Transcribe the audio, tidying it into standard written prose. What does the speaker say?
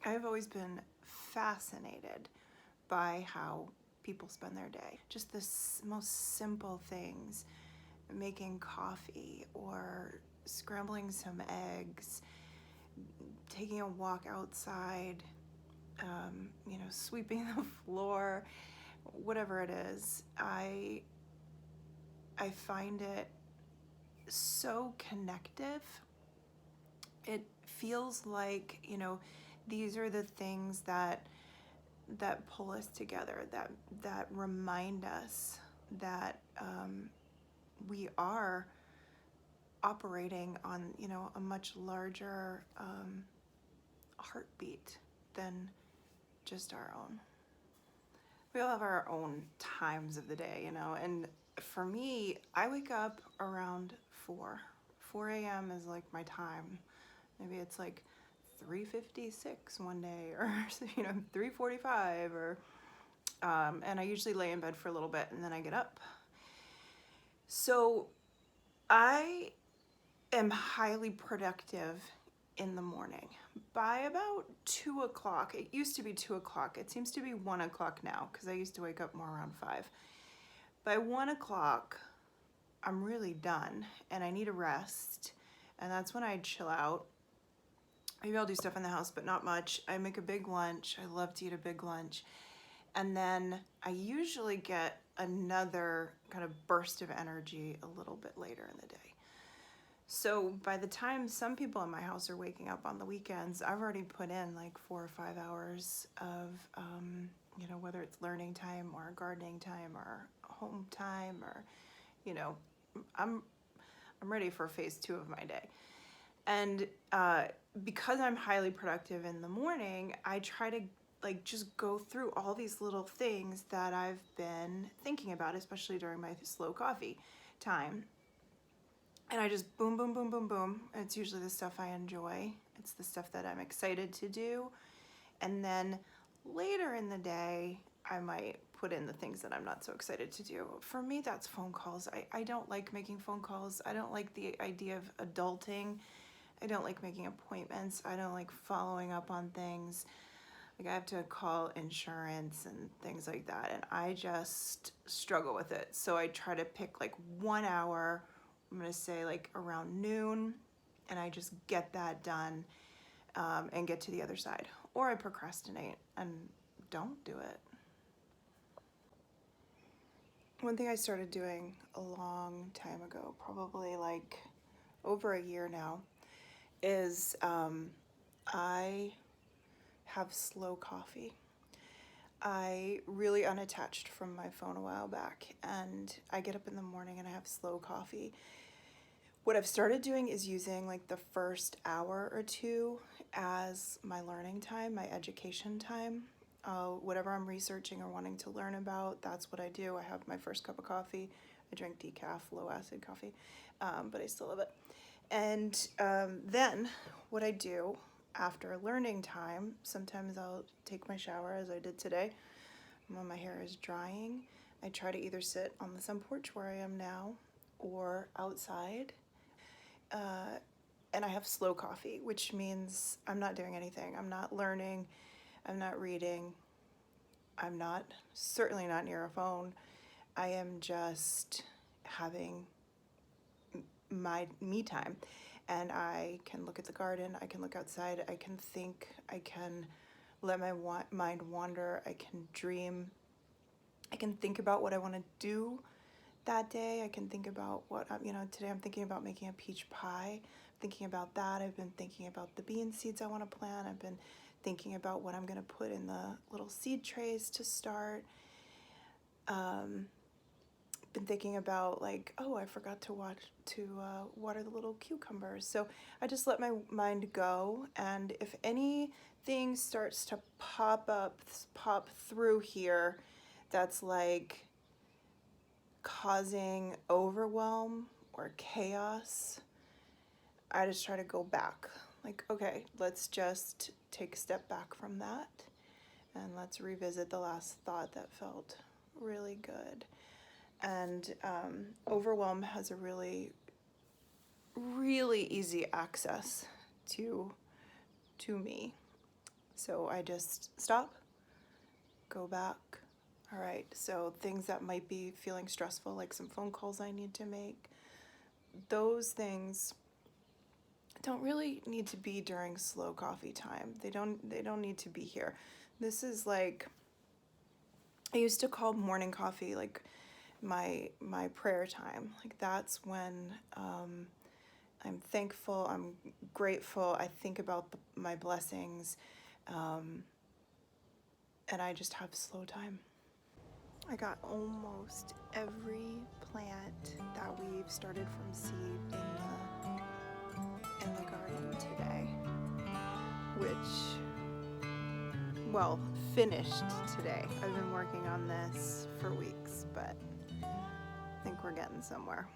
I've always been fascinated by how people spend their day. Just the most simple things, making coffee or scrambling some eggs, taking a walk outside, sweeping the floor, whatever it is. I find it so connective. It feels like, these are the things that pull us together, that remind us that we are operating on, a much larger heartbeat than just our own. We all have our own times of the day, and for me, I wake up around 4. 4 a.m. is like my time. Maybe it's like 3:56 one day, or 3:45, or and I usually lay in bed for a little bit and then I get up. So I am highly productive in the morning. By about 2 o'clock, it used to be 2 o'clock, it seems to be 1 o'clock now because I used to wake up more around 5. By 1 o'clock, I'm really done and I need a rest, and that's when I chill out. Maybe I'll do stuff in the house, but not much. I make a big lunch. I love to eat a big lunch. And then I usually get another kind of burst of energy a little bit later in the day. So by the time some people in my house are waking up on the weekends, I've already put in like 4 or 5 hours of, whether it's learning time or gardening time or home time, or, I'm ready for phase 2 of my day. And because I'm highly productive in the morning, I try to just go through all these little things that I've been thinking about, especially during my slow coffee time. And I just boom, boom, boom, boom, boom. And it's usually the stuff I enjoy. It's the stuff that I'm excited to do. And then later in the day, I might put in the things that I'm not so excited to do. For me, that's phone calls. I don't like making phone calls. I don't like the idea of adulting. I don't like making appointments. I don't like following up on things. Like, I have to call insurance and things like that, and I just struggle with it. So I try to pick like 1 hour, I'm gonna say like around noon, and I just get that done and get to the other side. Or I procrastinate and don't do it. One thing I started doing a long time ago, probably like over a year now, is I have slow coffee. I really unattached from my phone a while back, and I get up in the morning and I have slow coffee. What I've started doing is using like the first hour or two as my learning time, my education time. Whatever I'm researching or wanting to learn about, that's what I do. I have my first cup of coffee. I drink decaf, low acid coffee, but I still love it. And then what I do after learning time, sometimes I'll take my shower, as I did today. When my hair is drying, I try to either sit on the sun porch where I am now or outside. And I have slow coffee, which means I'm not doing anything. I'm not learning. I'm not reading. I'm certainly not near a phone. I am just having my me time, and I can look at the garden, I can look outside, I can think, I can let my mind wander, I can dream, I can think about what I want to do that day. I can think about what, today I'm thinking about making a peach pie, thinking about that. I've been thinking about the bean seeds I want to plant. I've been thinking about what I'm going to put in the little seed trays to start. Been thinking about like, oh, I forgot to water the little cucumbers. So I just let my mind go, and if anything starts to pop through here that's like causing overwhelm or chaos, I just try to go back. Like, okay, let's just take a step back from that and let's revisit the last thought that felt really good. And overwhelm has a really, really easy access to me. So I just stop, go back. All right, so things that might be feeling stressful, like some phone calls I need to make, those things don't really need to be during slow coffee time. They don't need to be here. This is like, I used to call morning coffee like my prayer time. Like that's when I'm thankful, I'm grateful, I think about my blessings, and I just have slow time. I got almost every plant that we've started from seed in the garden today, which, well, finished today. I've been working on this for weeks, but I think we're getting somewhere.